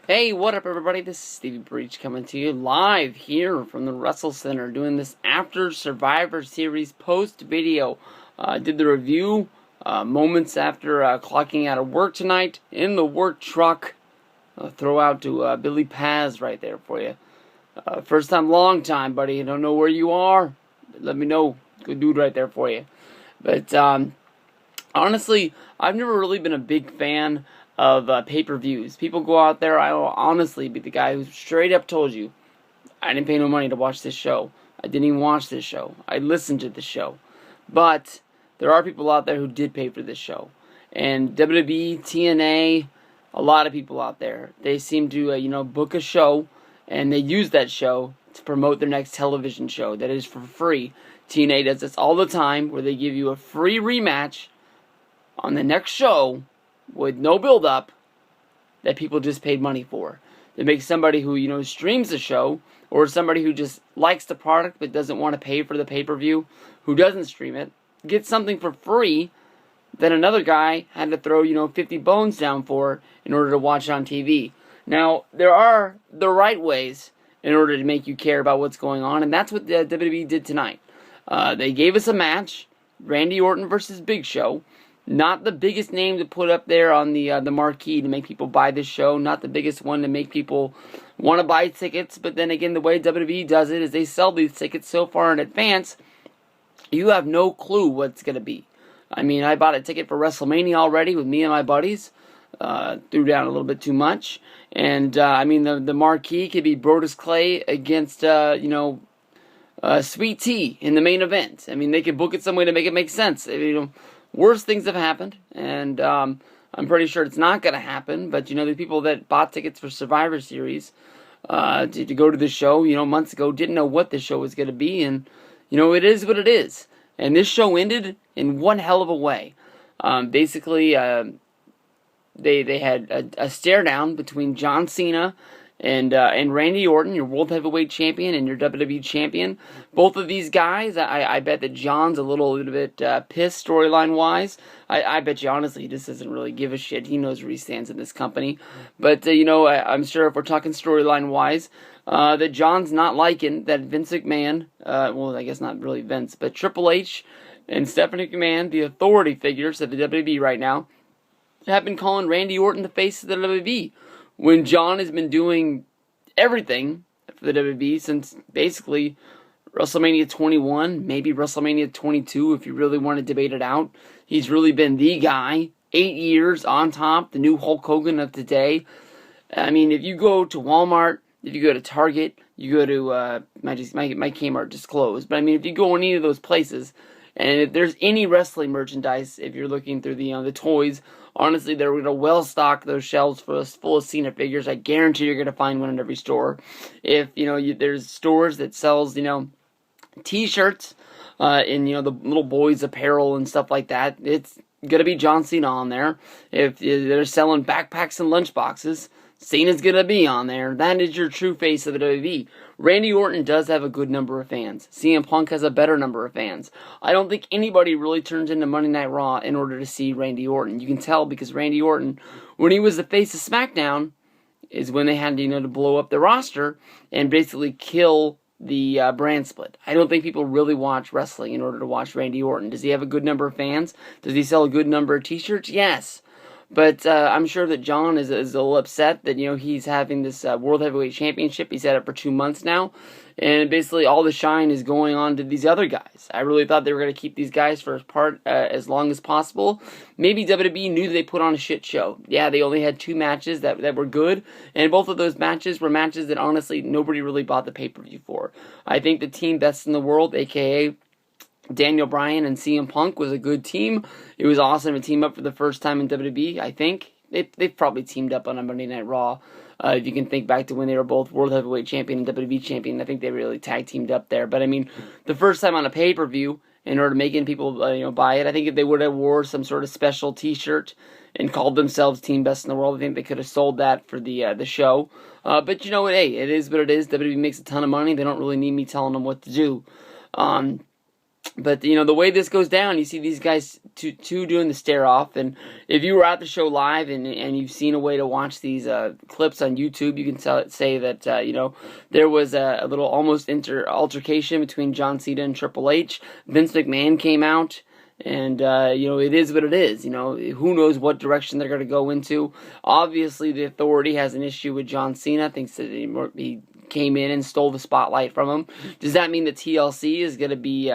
Hey, what up, everybody? This is Stevie Breach coming to you live here from the Wrestle Center, doing this after Survivor Series post video. Did the review moments after clocking out of work tonight in the work truck. Throw out to Billy Paz right there for you. First time, long time, buddy. I don't know where you are, but let me know. Good dude right there for you. But honestly, I've never really been a big fan of pay-per-views. People go out there, I will honestly be the guy who straight up told you, I didn't pay no money to watch this show. I didn't even watch this show. I listened to the show. But there are people out there who did pay for this show. And WWE, TNA, a lot of people out there, they seem to, book a show, and they use that show to promote their next television show that is for free. TNA does this all the time, where they give you a free rematch on the next show with no build-up that people just paid money for. That makes somebody who, streams the show, or somebody who just likes the product but doesn't want to pay for the pay-per-view, who doesn't stream it, get something for free that another guy had to throw, 50 bones down for in order to watch it on TV. Now, there are the right ways in order to make you care about what's going on, and that's what the WWE did tonight. They gave us a match, Randy Orton versus Big Show. Not the biggest name to put up there on the marquee to make people buy this show. Not the biggest one to make people want to buy tickets. But then again, the way WWE does it is they sell these tickets so far in advance, you have no clue what it's going to be. I mean, I bought a ticket for WrestleMania already with me and my buddies. Threw down a little bit too much. And, the marquee could be Brodus Clay against, Sweet Tea in the main event. I mean, they could book it some way to make it make sense. Worse things have happened, and I'm pretty sure it's not going to happen, but, the people that bought tickets for Survivor Series to go to the show, months ago, didn't know what the show was going to be, and, it is what it is. And this show ended in one hell of a way. Basically, they had a stare down between John Cena and Randy Orton, your World Heavyweight Champion and your WWE Champion. Both of these guys, I bet that John's a little bit pissed storyline-wise. I bet you, honestly, he just doesn't really give a shit. He knows where he stands in this company. But, I'm sure if we're talking storyline-wise, that John's not liking that Vince McMahon, I guess not really Vince, but Triple H and Stephanie McMahon, the authority figures of the WWE right now, have been calling Randy Orton the face of the WWE, when John has been doing everything for the WWE since basically WrestleMania 21, maybe WrestleMania 22 if you really want to debate it out. He's really been the guy, 8 years on top, the new Hulk Hogan of today. I mean, if you go to Walmart, if you go to Target, you go to, my Kmart just closed, but I mean, if you go in any of those places, and if there's any wrestling merchandise, if you're looking through the toys, honestly, they're going to well stock those shelves full of Cena figures. I guarantee you're going to find one in every store. If, there's stores that sells, t-shirts, and, the little boys apparel and stuff like that, it's going to be John Cena on there. If they're selling backpacks and lunchboxes, Cena's going to be on there. That is your true face of the WWE. Randy Orton does have a good number of fans. CM Punk has a better number of fans. I don't think anybody really turns into Monday Night Raw in order to see Randy Orton. You can tell because Randy Orton, when he was the face of SmackDown, is when they had to blow up the roster and basically kill the brand split. I don't think people really watch wrestling in order to watch Randy Orton. Does he have a good number of fans? Does he sell a good number of t-shirts? Yes. But I'm sure that John is a little upset that, he's having this World Heavyweight Championship. He's had it for 2 months now. And basically all the shine is going on to these other guys. I really thought they were going to keep these guys for as long as possible. Maybe WWE knew they put on a shit show. Yeah, they only had 2 matches that were good. And both of those matches were matches that honestly nobody really bought the pay-per-view for. I think the team Best in the World, a.k.a. Daniel Bryan and CM Punk, was a good team. It was awesome to team up for the first time in WWE, I think. They've probably teamed up on a Monday Night Raw. If you can think back to when they were both World Heavyweight Champion and WWE Champion, I think they really tag teamed up there. But I mean, the first time on a pay-per-view, in order to make people buy it, I think if they would have wore some sort of special T-shirt and called themselves Team Best in the World, I think they could have sold that for the show. But you know what? Hey, it is what it is. WWE makes a ton of money. They don't really need me telling them what to do. But, the way this goes down, you see these guys two doing the stare-off, and if you were at the show live and you've seen a way to watch these clips on YouTube, you can say that, there was a little almost altercation between John Cena and Triple H. Vince McMahon came out, and, it is what it is. Who knows what direction they're going to go into. Obviously, the Authority has an issue with John Cena, thinks that he came in and stole the spotlight from him. Does that mean that TLC is going to be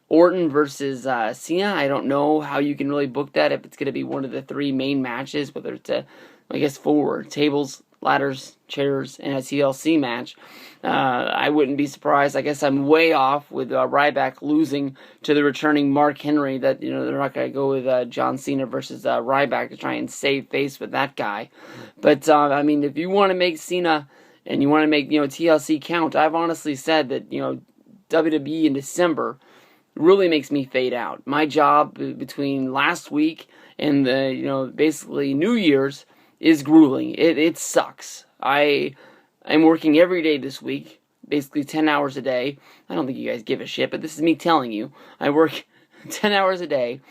Orton versus Cena? I don't know how you can really book that if it's going to be one of the three main matches, whether it's 4 tables, ladders, chairs, and a TLC match. I wouldn't be surprised. I guess I'm way off with Ryback losing to the returning Mark Henry. That they're not going to go with John Cena versus Ryback to try and save face with that guy. But if you want to make Cena and you want to make TLC count, I've honestly said that WWE in December really makes me fade out. My job between last week and the basically New Year's is grueling. It sucks. I'm working every day this week, basically 10 hours a day. I don't think you guys give a shit, but this is me telling you. I work 10 hours a day.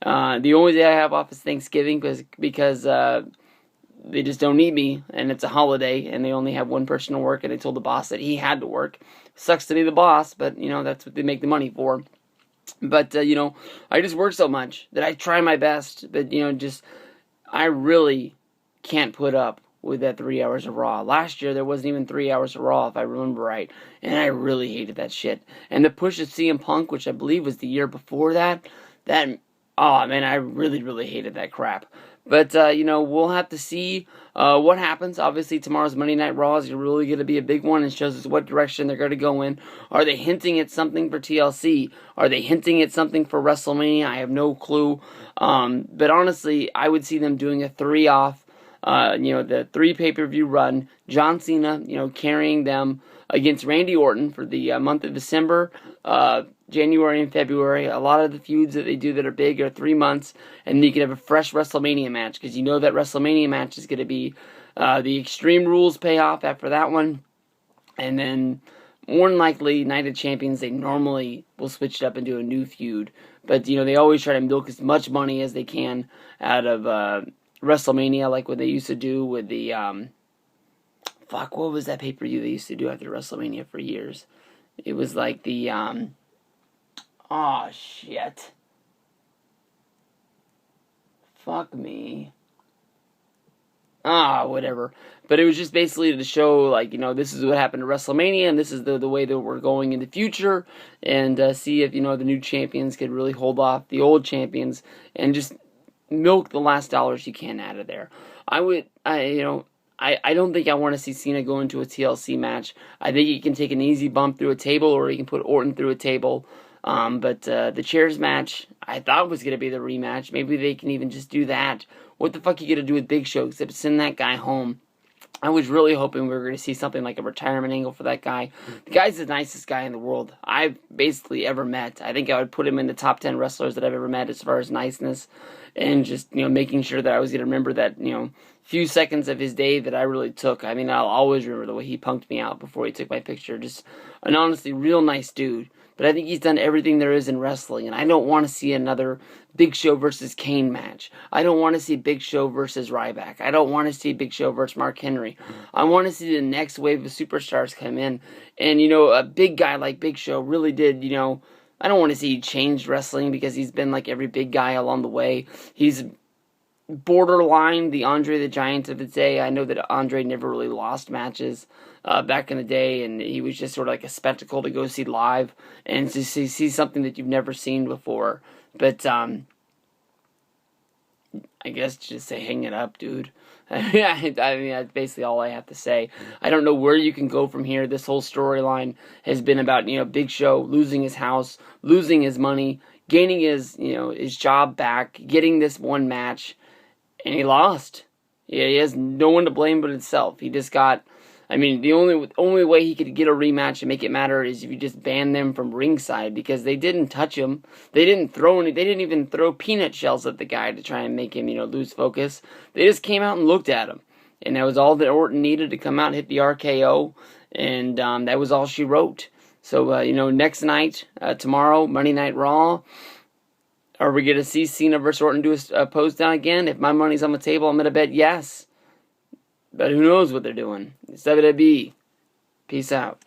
The only day I have off is Thanksgiving because they just don't need me, and it's a holiday, and they only have one person to work, and they told the boss that he had to work. Sucks to be the boss, but that's what they make the money for. But, I just work so much that I try my best, but, I really can't put up with that 3 hours of Raw. Last year, there wasn't even 3 hours of Raw, if I remember right, and I really hated that shit. And the push of CM Punk, which I believe was the year before that, oh, man, I really, really hated that crap. But, we'll have to see what happens. Obviously, tomorrow's Monday Night Raw is really going to be a big one and shows us what direction they're going to go in. Are they hinting at something for TLC? Are they hinting at something for WrestleMania? I have no clue. But honestly, I would see them doing a 3-off, the 3 pay-per-view run. John Cena, carrying them against Randy Orton for the month of December, January and February. A lot of the feuds that they do that are big are 3 months, and then you can have a fresh WrestleMania match, because that WrestleMania match is going to be the Extreme Rules payoff after that one, and then more than likely Night of Champions, they normally will switch it up and do a new feud, but they always try to milk as much money as they can out of WrestleMania, like what they used to do with the what was that pay-per-view they used to do after WrestleMania for years? It was like the oh, shit. Fuck me. Whatever. But it was just basically to show, this is what happened to WrestleMania, and this is the way that we're going in the future, and see if, the new champions could really hold off the old champions, and just milk the last dollars you can out of there. I don't think I want to see Cena go into a TLC match. I think he can take an easy bump through a table, or he can put Orton through a table. But the chairs match, I thought was going to be the rematch. Maybe they can even just do that. What the fuck are you going to do with Big Show except send that guy home? I was really hoping we were going to see something like a retirement angle for that guy. The guy's the nicest guy in the world I've basically ever met. I think I would put him in the top 10 wrestlers that I've ever met as far as niceness, and just, making sure that I was going to remember that, few seconds of his day that I really took. I mean, I'll always remember the way he punked me out before he took my picture. Just an honestly real nice dude. But I think he's done everything there is in wrestling, and I don't want to see another Big Show versus Kane match. I don't want to see Big Show versus Ryback. I don't want to see Big Show versus Mark Henry. I want to see the next wave of superstars come in. And, a big guy like Big Show really did, I don't want to see he changed wrestling, because he's been like every big guy along the way. He's borderline the Andre the Giant of the day. I know that Andre never really lost matches back in the day, and he was just sort of like a spectacle to go see live and to see something that you've never seen before. But I guess just say hang it up, dude. I mean, that's basically all I have to say. I don't know where you can go from here. This whole storyline has been about, Big Show losing his house, losing his money, gaining his job back, getting this one match, and he lost. Yeah, he has no one to blame but himself. He just got, the only way he could get a rematch and make it matter is if you just ban them from ringside, because they didn't touch him. They didn't even throw peanut shells at the guy to try and make him, lose focus. They just came out and looked at him. And that was all that Orton needed to come out and hit the RKO. And that was all she wrote. So, next night, tomorrow, Monday Night Raw, are we going to see Cena versus Orton do a pose down again? If my money's on the table, I'm going to bet yes. But who knows what they're doing. It's WWE. Peace out.